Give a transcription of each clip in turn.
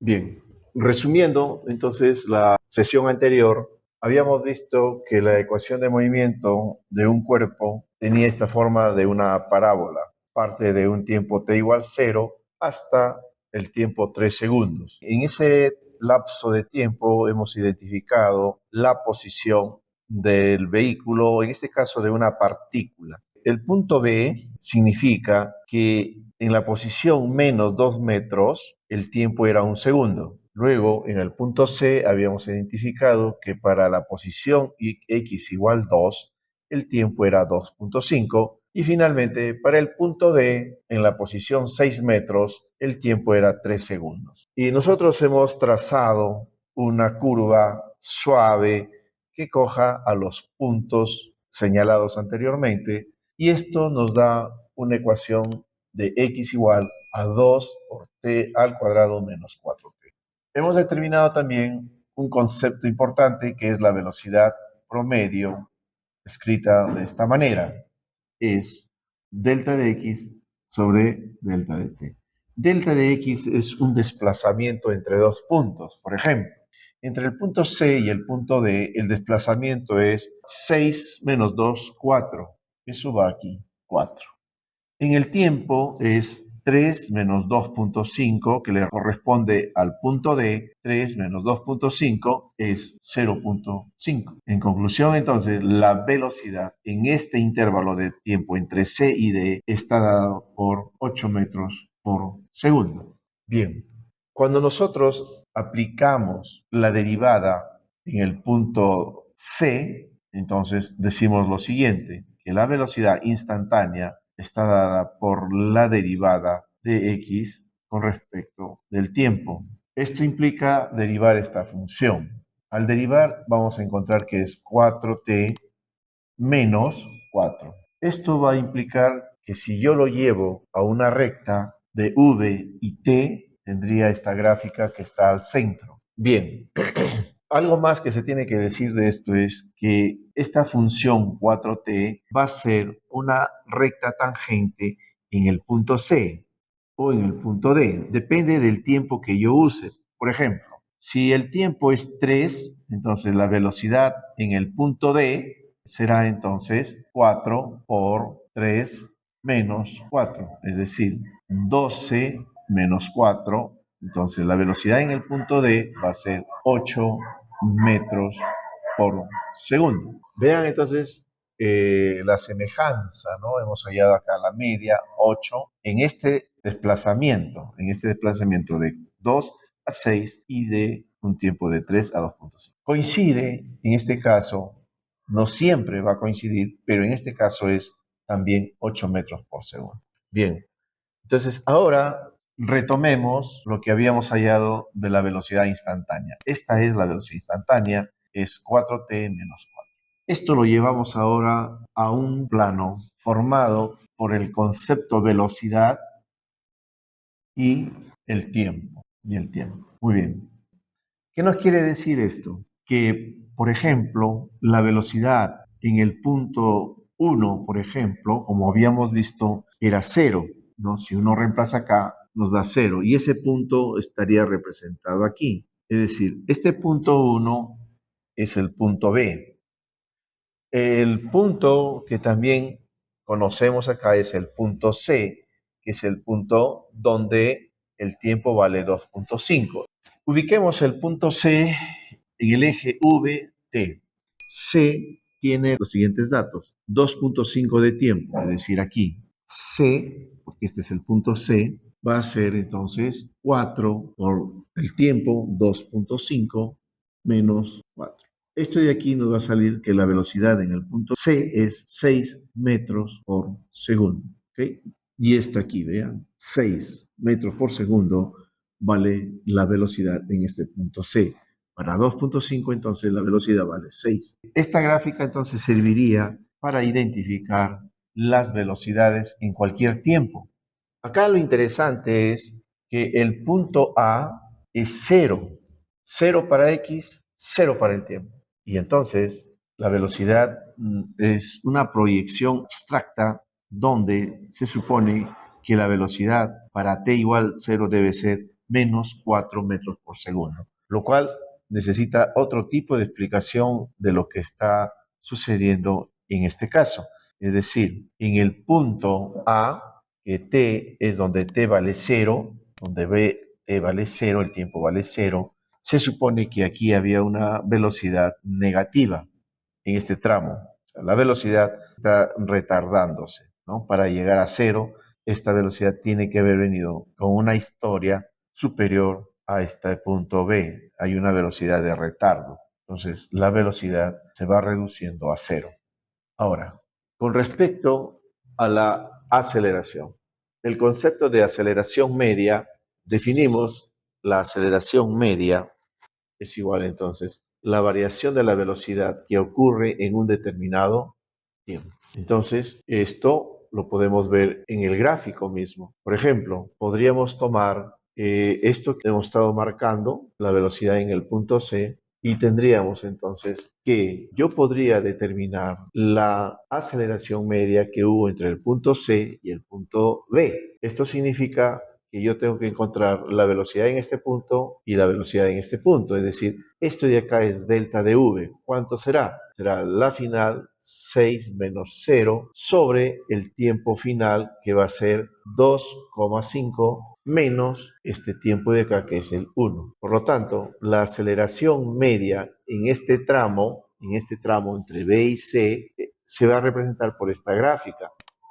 Bien, resumiendo, entonces, la sesión anterior, habíamos visto que la ecuación de movimiento de un cuerpo tenía esta forma de una parábola. Parte de un tiempo t igual 0 hasta el tiempo 3 segundos. En ese lapso de tiempo hemos identificado la posición del vehículo, en este caso de una partícula. El punto B significa que en la posición menos 2 metros el tiempo era 1 segundo. Luego, en el punto C habíamos identificado que para la posición x igual 2 el tiempo era 2.5 y finalmente para el punto D en la posición 6 metros el tiempo era 3 segundos. Y nosotros hemos trazado una curva suave que coja a los puntos señalados anteriormente y esto nos da una ecuación de x igual a 2 por t al cuadrado menos 4t. Hemos determinado también un concepto importante que es la velocidad promedio, escrita de esta manera. Es delta de x sobre delta de t. Delta de x es un desplazamiento entre dos puntos. Por ejemplo, entre el punto C y el punto D, el desplazamiento es 6 menos 2, 4. Eso va aquí, 4. En el tiempo es 3 menos 2.5, que le corresponde al punto D. 3 menos 2.5 es 0.5. En conclusión, entonces, la velocidad en este intervalo de tiempo entre C y D está dado por 8 metros por segundo. Bien, cuando nosotros aplicamos la derivada en el punto C, entonces decimos lo siguiente, que la velocidad instantánea está dada por la derivada de x con respecto del tiempo. Esto implica derivar esta función. Al derivar vamos a encontrar que es 4t menos 4. Esto va a implicar que si yo lo llevo a una recta de v y t, tendría esta gráfica que está al centro. Bien. Algo más que se tiene que decir de esto es que esta función 4t va a ser una recta tangente en el punto C o en el punto D. Depende del tiempo que yo use. Por ejemplo, si el tiempo es 3, entonces la velocidad en el punto D será entonces 4 por 3 menos 4, es decir, 12 menos 4. Entonces la velocidad en el punto D va a ser 8 metros por segundo. Vean entonces la semejanza, ¿no? Hemos hallado acá la media, 8, en este desplazamiento de 2 a 6 y de un tiempo de 3 a 2.5. Coincide, en este caso, no siempre va a coincidir, pero en este caso es también 8 metros por segundo. Bien, entonces ahora retomemos lo que habíamos hallado de la velocidad instantánea. Esta es la velocidad instantánea, es 4t menos 4. Esto lo llevamos ahora a un plano formado por el concepto velocidad y el tiempo. Muy bien. ¿Qué nos quiere decir esto? Que, por ejemplo, la velocidad en el punto 1, por ejemplo, como habíamos visto, era 0, ¿no? Si uno reemplaza acá, nos da 0, y ese punto estaría representado aquí. Es decir, este punto 1 es el punto B. El punto que también conocemos acá es el punto C, que es el punto donde el tiempo vale 2.5. Ubiquemos el punto C en el eje VT. C tiene los siguientes datos: 2.5 de tiempo, es decir, aquí. C, porque este es el punto C, va a ser entonces 4 por el tiempo, 2.5 menos 4. Esto de aquí nos va a salir que la velocidad en el punto C es 6 metros por segundo. ¿Okay? Y esta aquí, vean, 6 metros por segundo vale la velocidad en este punto C. Para 2.5 entonces la velocidad vale 6. Esta gráfica entonces serviría para identificar las velocidades en cualquier tiempo. Acá lo interesante es que el punto A es 0. 0 para X, 0 para el tiempo. Y entonces la velocidad es una proyección abstracta donde se supone que la velocidad para t igual 0 debe ser menos 4 metros por segundo, lo cual necesita otro tipo de explicación de lo que está sucediendo en este caso. Es decir, en el punto A, que t es donde t vale 0, donde b t vale 0, el tiempo vale 0, se supone que aquí había una velocidad negativa en este tramo. O sea, la velocidad está retardándose, ¿no? Para llegar a 0, esta velocidad tiene que haber venido con una historia superior a este punto B. Hay una velocidad de retardo. Entonces, la velocidad se va reduciendo a 0. Ahora, con respecto a la aceleración, el concepto de aceleración media, definimos la aceleración media es igual entonces la variación de la velocidad que ocurre en un determinado tiempo. Entonces, esto lo podemos ver en el gráfico mismo. Por ejemplo, podríamos tomar esto que hemos estado marcando, la velocidad en el punto C, y tendríamos entonces que yo podría determinar la aceleración media que hubo entre el punto C y el punto B. Esto significa que yo tengo que encontrar la velocidad en este punto y la velocidad en este punto. Es decir, esto de acá es delta de v. ¿Cuánto será? Será la final 6 menos 0 sobre el tiempo final que va a ser 2,5 menos este tiempo de acá que es el 1. Por lo tanto, la aceleración media en este tramo entre B y C, se va a representar por esta gráfica.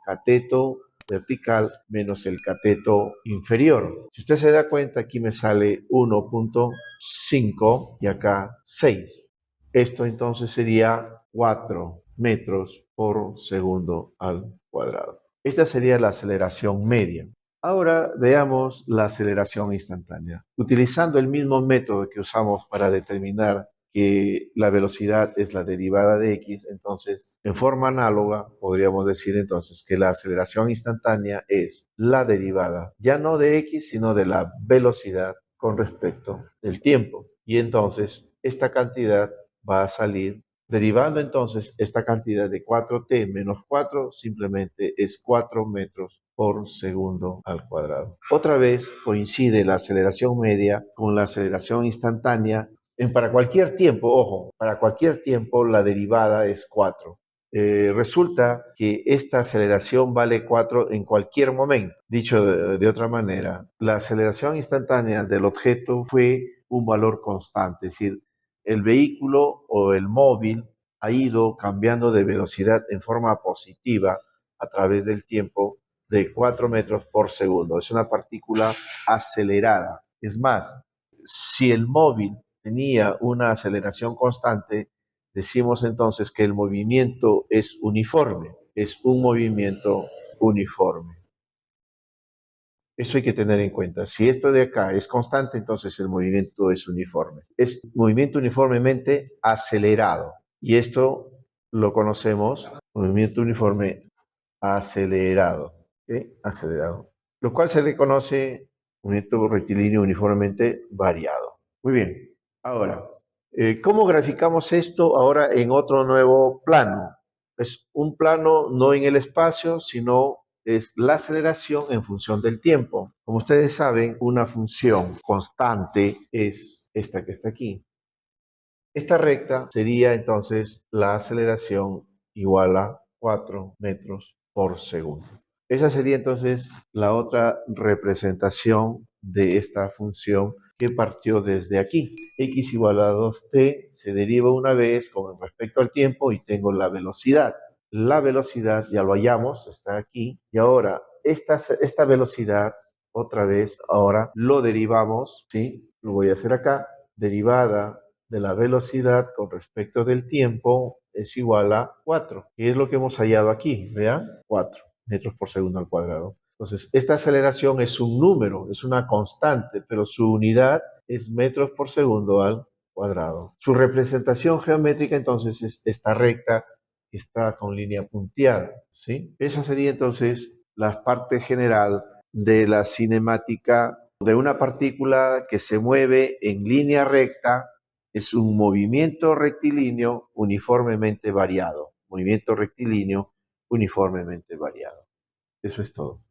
Cateto vertical menos el cateto inferior. Si usted se da cuenta, aquí me sale 1,5 y acá 6. Esto entonces sería 4 metros por segundo al cuadrado. Esta sería la aceleración media. Ahora veamos la aceleración instantánea. Utilizando el mismo método que usamos para determinar que la velocidad es la derivada de x, entonces en forma análoga podríamos decir entonces que la aceleración instantánea es la derivada ya no de x sino de la velocidad con respecto del tiempo. Y entonces esta cantidad va a salir derivando entonces esta cantidad de 4t menos 4 simplemente es 4 metros por segundo al cuadrado. Otra vez coincide la aceleración media con la aceleración instantánea. Para cualquier tiempo, ojo, para cualquier tiempo la derivada es 4. Resulta que esta aceleración vale 4 en cualquier momento. Dicho de otra manera, la aceleración instantánea del objeto fue un valor constante, es decir, el vehículo o el móvil ha ido cambiando de velocidad en forma positiva a través del tiempo de 4 metros por segundo. Es una partícula acelerada. Es más, si el móvil tenía una aceleración constante, decimos entonces que el movimiento es uniforme, es un movimiento uniforme. Eso hay que tener en cuenta. Si esto de acá es constante, entonces el movimiento es uniforme. Es movimiento uniformemente acelerado. Y esto lo conocemos, movimiento uniforme acelerado. ¿Okay? Acelerado. Lo cual se le conoce movimiento rectilíneo uniformemente variado. Muy bien. Ahora, ¿cómo graficamos esto ahora en otro nuevo plano? Es un plano no en el espacio, sino es la aceleración en función del tiempo. Como ustedes saben, una función constante es esta que está aquí. Esta recta sería entonces la aceleración igual a 4 metros por segundo. Esa sería entonces la otra representación de esta función que partió desde aquí. X igual a 2t se deriva una vez con respecto al tiempo y tengo la velocidad. La velocidad, ya lo hallamos, está aquí. Y ahora, esta velocidad, otra vez, ahora lo derivamos, ¿sí? Lo voy a hacer acá. Derivada de la velocidad con respecto del tiempo es igual a 4. ¿Qué es lo que hemos hallado aquí? Vean, 4 metros por segundo al cuadrado. Entonces, esta aceleración es un número, es una constante, pero su unidad es metros por segundo al cuadrado. Su representación geométrica entonces es esta recta que está con línea punteada, ¿sí? Esa sería entonces la parte general de la cinemática de una partícula que se mueve en línea recta. Es un movimiento rectilíneo uniformemente variado. Movimiento rectilíneo uniformemente variado. Eso es todo.